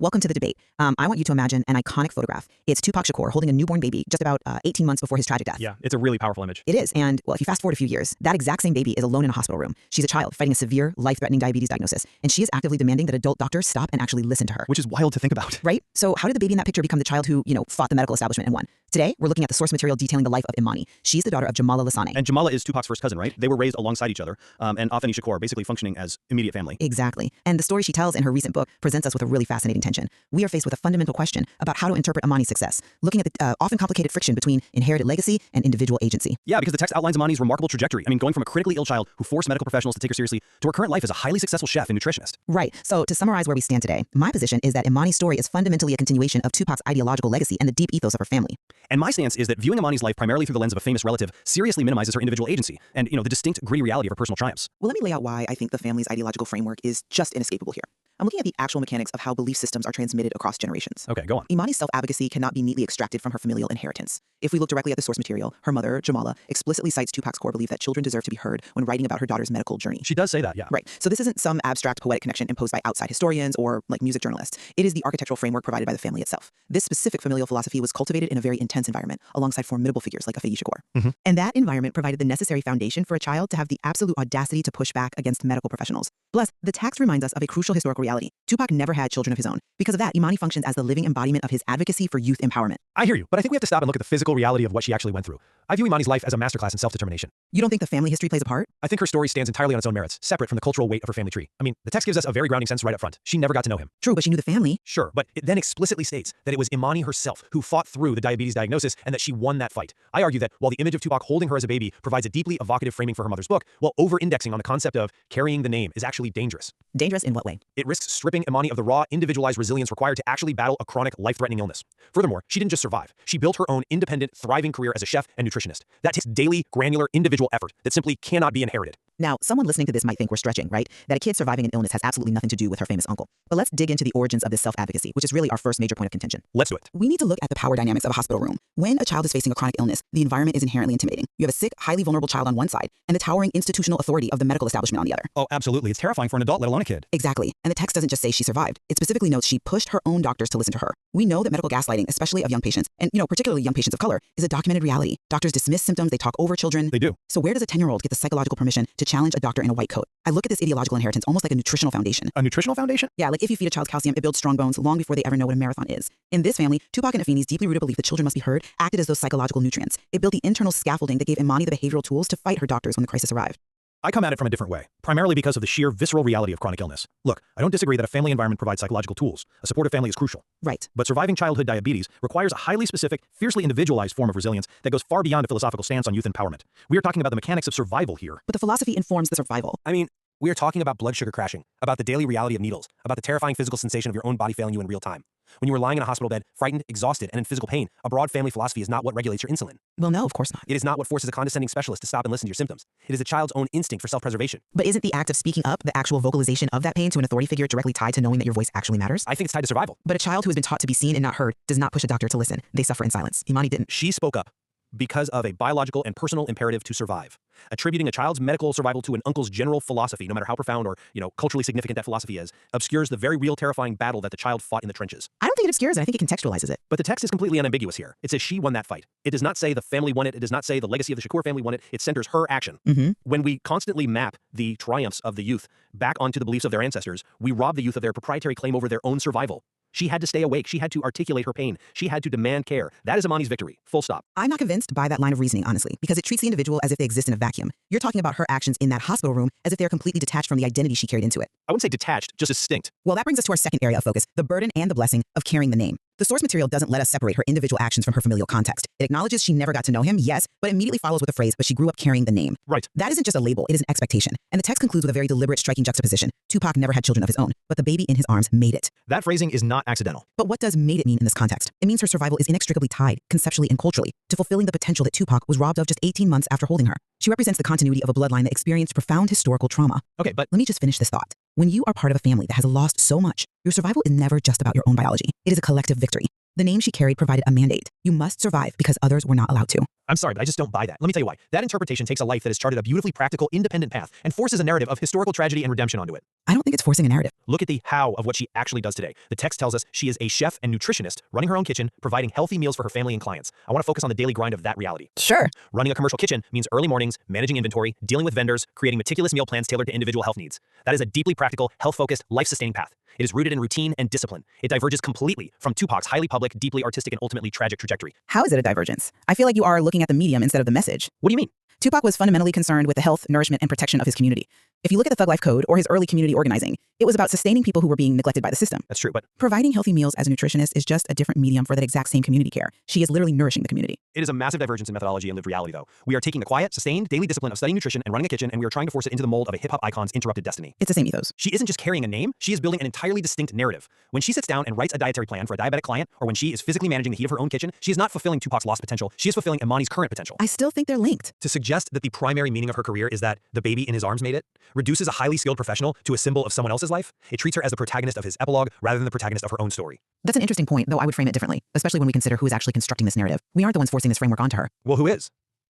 Welcome to the debate. I want you to imagine an iconic photograph. It's Tupac Shakur holding a newborn baby just about 18 months before his tragic death. Yeah, it's a really powerful image. It is. And, well, if you fast forward a few years, that exact same baby is alone in a hospital room. She's a child fighting a severe, life-threatening diabetes diagnosis, and she is actively demanding that adult doctors stop and actually listen to her. Which is wild to think about. Right? So how did the baby in that picture become the child who, fought the medical establishment and won? Today, we're looking at the source material detailing the life of Imani. She's the daughter of Jamala Lasane. And Jamala is Tupac's first cousin, right? They were raised alongside each other, and Afeni Shakur basically functioning as immediate family. Exactly. And the story she tells in her recent book presents us with a really fascinating tension. We are faced with a fundamental question about how to interpret Imani's success, looking at the often complicated friction between inherited legacy and individual agency. Yeah, because the text outlines Imani's remarkable trajectory. I mean, going from a critically ill child who forced medical professionals to take her seriously to her current life as a highly successful chef and nutritionist. Right. So to summarize where we stand today, my position is that Imani's story is fundamentally a continuation of Tupac's ideological legacy and the deep ethos of her family. And my stance is that viewing Imani's life primarily through the lens of a famous relative seriously minimizes her individual agency and, the distinct gritty reality of her personal triumphs. Well, let me lay out why I think the family's ideological framework is just inescapable here. I'm looking at the actual mechanics of how belief systems are transmitted across generations. Okay, go on. Imani's self-advocacy cannot be neatly extracted from her familial inheritance. If we look directly at the source material, her mother, Jamala, explicitly cites Tupac's core belief that children deserve to be heard when writing about her daughter's medical journey. She does say that, yeah. Right. So this isn't some abstract poetic connection imposed by outside historians or music journalists. It is the architectural framework provided by the family itself. This specific familial philosophy was cultivated in a very intense environment alongside formidable figures like Heir. And that environment provided the necessary foundation for a child to have the absolute audacity to push back against medical professionals. Plus, the text reminds us of a crucial historical reality. Tupac never had children of his own. Because of that, Imani functions as the living embodiment of his advocacy for youth empowerment. I hear you, but I think we have to stop and look at the physical reality of what she actually went through. I view Imani's life as a masterclass in self-determination. You don't think the family history plays a part? I think her story stands entirely on its own merits, separate from the cultural weight of her family tree. I mean, the text gives us a very grounding sense right up front. She never got to know him. True, but she knew the family. Sure, but it then explicitly states that it was Imani herself who fought through the diabetes diagnosis and that she won that fight. I argue that while the image of Tupac holding her as a baby provides a deeply evocative framing for her mother's book, while over-indexing on the concept of carrying the name is actually dangerous. Dangerous in what way? It risks stripping Imani of the raw, individualized resilience required to actually battle a chronic, life-threatening illness. Furthermore, she didn't just survive. She built her own independent, thriving career as a chef and nutritionist. That takes daily, granular, individual effort that simply cannot be inherited. Now, someone listening to this might think we're stretching, right? That a kid surviving an illness has absolutely nothing to do with her famous uncle. But let's dig into the origins of this self-advocacy, which is really our first major point of contention. Let's do it. We need to look at the power dynamics of a hospital room. When a child is facing a chronic illness, the environment is inherently intimidating. You have a sick, highly vulnerable child on one side, and the towering institutional authority of the medical establishment on the other. Oh, absolutely. It's terrifying for an adult, let alone a kid. Exactly. And the text doesn't just say she survived. It specifically notes she pushed her own doctors to listen to her. We know that medical gaslighting, especially of young patients, and particularly young patients of color, is a documented reality. Doctors dismiss symptoms, they talk over children. They do. So where does a 10-year-old get the psychological permission to challenge a doctor in a white coat? I look at this ideological inheritance almost like a nutritional foundation. A nutritional foundation? Yeah, like if you feed a child calcium, it builds strong bones long before they ever know what a marathon is. In this family, Tupac and Afeni's deeply rooted belief that children must be heard acted as those psychological nutrients. It built the internal scaffolding that gave Imani the behavioral tools to fight her doctors when the crisis arrived. I come at it from a different way, primarily because of the sheer visceral reality of chronic illness. Look, I don't disagree that a family environment provides psychological tools. A supportive family is crucial. Right. But surviving childhood diabetes requires a highly specific, fiercely individualized form of resilience that goes far beyond a philosophical stance on youth empowerment. We are talking about the mechanics of survival here. But the philosophy informs the survival. I mean, we are talking about blood sugar crashing, about the daily reality of needles, about the terrifying physical sensation of your own body failing you in real time. When you are lying in a hospital bed, frightened, exhausted, and in physical pain, a broad family philosophy is not what regulates your insulin. Well, no, of course not. It is not what forces a condescending specialist to stop and listen to your symptoms. It is the child's own instinct for self-preservation. But isn't the act of speaking up, the actual vocalization of that pain to an authority figure, directly tied to knowing that your voice actually matters? I think it's tied to survival. But a child who has been taught to be seen and not heard does not push a doctor to listen. They suffer in silence. Imani didn't. She spoke up because of a biological and personal imperative to survive. Attributing a child's medical survival to an uncle's general philosophy, no matter how profound or, culturally significant that philosophy is, obscures the very real terrifying battle that the child fought in the trenches. I don't think it obscures it. I think it contextualizes it. But the text is completely unambiguous here. It says she won that fight. It does not say the family won it. It does not say the legacy of the Shakur family won it. It centers her action. When we constantly map the triumphs of the youth back onto the beliefs of their ancestors, we rob the youth of their proprietary claim over their own survival. She had to stay awake. She had to articulate her pain. She had to demand care. That is Imani's victory. Full stop. I'm not convinced by that line of reasoning, honestly, because it treats the individual as if they exist in a vacuum. You're talking about her actions in that hospital room as if they're completely detached from the identity she carried into it. I wouldn't say detached, just distinct. Well, that brings us to our second area of focus, the burden and the blessing of carrying the name. The source material doesn't let us separate her individual actions from her familial context. It acknowledges she never got to know him, yes, but immediately follows with the phrase, but she grew up carrying the name. Right. That isn't just a label, it is an expectation. And the text concludes with a very deliberate, striking juxtaposition. Tupac never had children of his own, but the baby in his arms made it. That phrasing is not accidental. But what does made it mean in this context? It means her survival is inextricably tied, conceptually and culturally, to fulfilling the potential that Tupac was robbed of just 18 months after holding her. She represents the continuity of a bloodline that experienced profound historical trauma. Okay, but let me just finish this thought. When you are part of a family that has lost so much, your survival is never just about your own biology. It is a collective victory. The name she carried provided a mandate. You must survive because others were not allowed to. I'm sorry, but I just don't buy that. Let me tell you why. That interpretation takes a life that has charted a beautifully practical, independent path and forces a narrative of historical tragedy and redemption onto it. I don't think it's forcing a narrative. Look at the how of what she actually does today. The text tells us she is a chef and nutritionist, running her own kitchen, providing healthy meals for her family and clients. I want to focus on the daily grind of that reality. Sure. Running a commercial kitchen means early mornings, managing inventory, dealing with vendors, creating meticulous meal plans tailored to individual health needs. That is a deeply practical, health-focused, life-sustaining path. It is rooted in routine and discipline. It diverges completely from Tupac's highly public, deeply artistic, and ultimately tragic trajectory. How is it a divergence? I feel like you are looking at the medium instead of the message. What do you mean? Tupac was fundamentally concerned with the health, nourishment, and protection of his community. If you look at the Thug Life Code or his early community organizing, it was about sustaining people who were being neglected by the system. That's true, but Providing healthy meals as a nutritionist is just a different medium for that exact same community care. She is literally nourishing the community. it is a massive divergence in methodology and lived reality, though. We are taking the quiet, sustained, daily discipline of studying nutrition and running a kitchen, and we are trying to force it into the mold of a hip-hop icon's interrupted destiny. It's the same ethos. She isn't just carrying a name, she is building an entirely distinct narrative. When she sits down and writes a dietary plan for a diabetic client, or when she is physically managing the heat of her own kitchen, she is not fulfilling Tupac's lost potential, she is fulfilling Imani's current potential. I still think they're linked. To suggest that the primary meaning of her career is that the baby in his arms made it, reduces a highly skilled professional to a symbol of someone else's life. It treats her as the protagonist of his epilogue rather than the protagonist of her own story. That's an interesting point, though I would frame it differently, especially when we consider who is actually constructing this narrative. We aren't the ones forcing this framework onto her. Well, who is?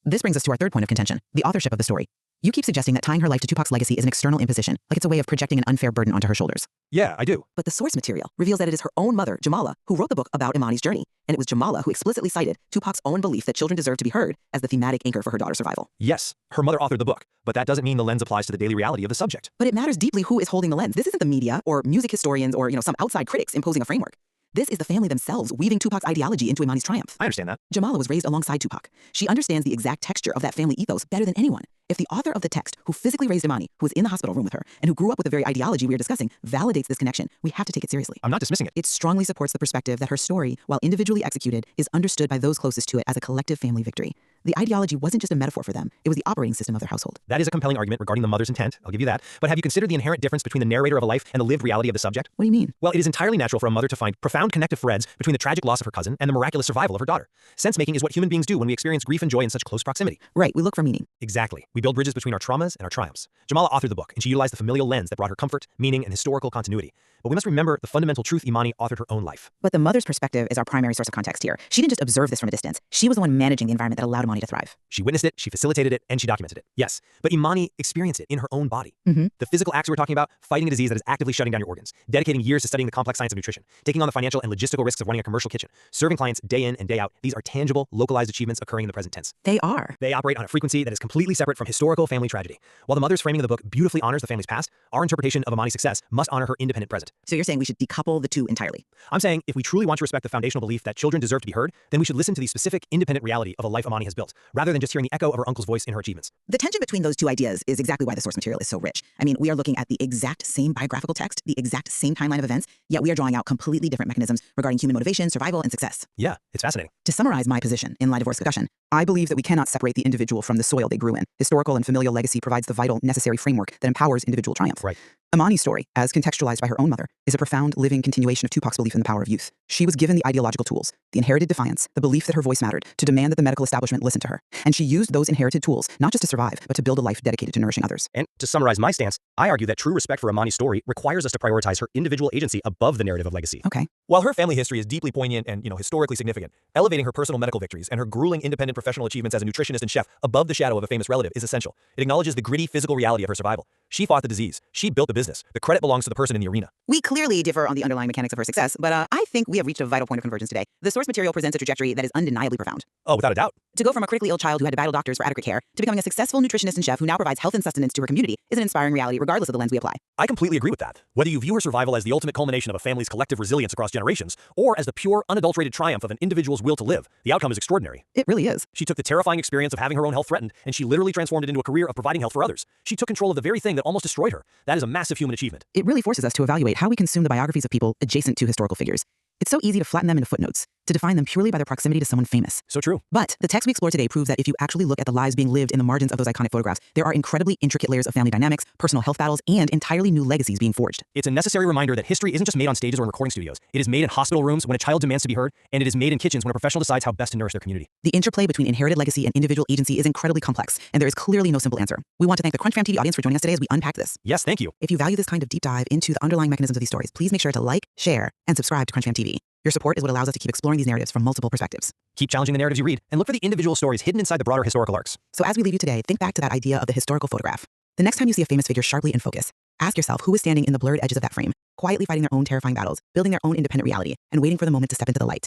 This brings us to our third point of contention, the authorship of the story. You keep suggesting that tying her life to Tupac's legacy is an external imposition, like it's a way of projecting an unfair burden onto her shoulders. Yeah, I do. But the source material reveals that it is her own mother, Jamala, who wrote the book about Imani's journey. And it was Jamala who explicitly cited Tupac's own belief that children deserve to be heard as the thematic anchor for her daughter's survival. Yes, her mother authored the book, but that doesn't mean the lens applies to the daily reality of the subject. But it matters deeply who is holding the lens. This isn't the media or music historians or, some outside critics imposing a framework. This is the family themselves weaving Tupac's ideology into Imani's triumph. I understand that. Jamala was raised alongside Tupac. She understands the exact texture of that family ethos better than anyone. If the author of the text, who physically raised Imani, who was in the hospital room with her, and who grew up with the very ideology we are discussing, validates this connection, we have to take it seriously. I'm not dismissing it. It strongly supports the perspective that her story, while individually executed, is understood by those closest to it as a collective family victory. The ideology wasn't just a metaphor for them, it was the operating system of their household. That is a compelling argument regarding the mother's intent, I'll give you that. But have you considered the inherent difference between the narrator of a life and the lived reality of the subject? What do you mean? Well, it is entirely natural for a mother to find profound connective threads between the tragic loss of her cousin and the miraculous survival of her daughter. Sense-making is what human beings do when we experience grief and joy in such close proximity. Right, we look for meaning. Exactly. We build bridges between our traumas and our triumphs. Jamala authored the book, and she utilized the familial lens that brought her comfort, meaning, and historical continuity. But we must remember the fundamental truth: Imani authored her own life. But the mother's perspective is our primary source of context here. She didn't just observe this from a distance. She was the one managing the environment that allowed Imani to thrive. She witnessed it, she facilitated it, and she documented it. Yes, but Imani experienced it in her own body. The physical acts we're talking about, fighting a disease that is actively shutting down your organs, dedicating years to studying the complex science of nutrition, taking on the financial and logistical risks of running a commercial kitchen, serving clients day in and day out. These are tangible, localized achievements occurring in the present tense. They are. They operate on a frequency that is completely separate from historical family tragedy. While the mother's framing of the book beautifully honors the family's past, our interpretation of Imani's success must honor her independent present. So you're saying we should decouple the two entirely? I'm saying if we truly want to respect the foundational belief that children deserve to be heard, then we should listen to the specific, independent reality of a life Imani has built, rather than just hearing the echo of her uncle's voice in her achievements. The tension between those two ideas is exactly why the source material is so rich. I mean, we are looking at the exact same biographical text, the exact same timeline of events, yet we are drawing out completely different mechanisms regarding human motivation, survival, and success. Yeah, it's fascinating. To summarize my position in light of our discussion, I believe that we cannot separate the individual from the soil they grew in. Historical and familial legacy provides the vital, necessary framework that empowers individual triumph. Right. Imani's story, as contextualized by her own mother, is a profound, living continuation of Tupac's belief in the power of youth. She was given the ideological tools, the inherited defiance, the belief that her voice mattered, to demand that the medical establishment listen to her. And she used those inherited tools, not just to survive, but to build a life dedicated to nourishing others. And to summarize my stance, I argue that true respect for Imani's story requires us to prioritize her individual agency above the narrative of legacy. Okay. While her family history is deeply poignant and, historically significant, elevating her personal medical victories and her grueling independent professional achievements as a nutritionist and chef above the shadow of a famous relative is essential. It acknowledges the gritty physical reality of her survival. She fought the disease. She built the business. The credit belongs to the person in the arena. We clearly differ on the underlying mechanics of her success, but I think we have reached a vital point of convergence today. The source material presents a trajectory that is undeniably profound. Oh, without a doubt. To go from a critically ill child who had to battle doctors for adequate care to becoming a successful nutritionist and chef who now provides health and sustenance to her community is an inspiring reality regardless of the lens we apply. I completely agree with that. Whether you view her survival as the ultimate culmination of a family's collective resilience across generations, or as the pure, unadulterated triumph of an individual's will to live, the outcome is extraordinary. It really is. She took the terrifying experience of having her own health threatened, and she literally transformed it into a career of providing health for others. She took control of the very thing that almost destroyed her. That is a massive human achievement. It really forces us to evaluate how we consume the biographies of people adjacent to historical figures. It's so easy to flatten them into footnotes, to define them purely by their proximity to someone famous. So true. But the text we explore today proves that if you actually look at the lives being lived in the margins of those iconic photographs, there are incredibly intricate layers of family dynamics, personal health battles, and entirely new legacies being forged. It's a necessary reminder that history isn't just made on stages or in recording studios. It is made in hospital rooms when a child demands to be heard, and it is made in kitchens when a professional decides how best to nourish their community. The interplay between inherited legacy and individual agency is incredibly complex, and there is clearly no simple answer. We want to thank the Crunch Fam TV audience for joining us today as we unpack this. Yes, thank you. If you value this kind of deep dive into the underlying mechanisms of these stories, please make sure to like, share, and subscribe to Crunch Fam TV. Your support is what allows us to keep exploring these narratives from multiple perspectives. Keep challenging the narratives you read, and look for the individual stories hidden inside the broader historical arcs. So as we leave you today, think back to that idea of the historical photograph. The next time you see a famous figure sharply in focus, ask yourself who is standing in the blurred edges of that frame, quietly fighting their own terrifying battles, building their own independent reality, and waiting for the moment to step into the light.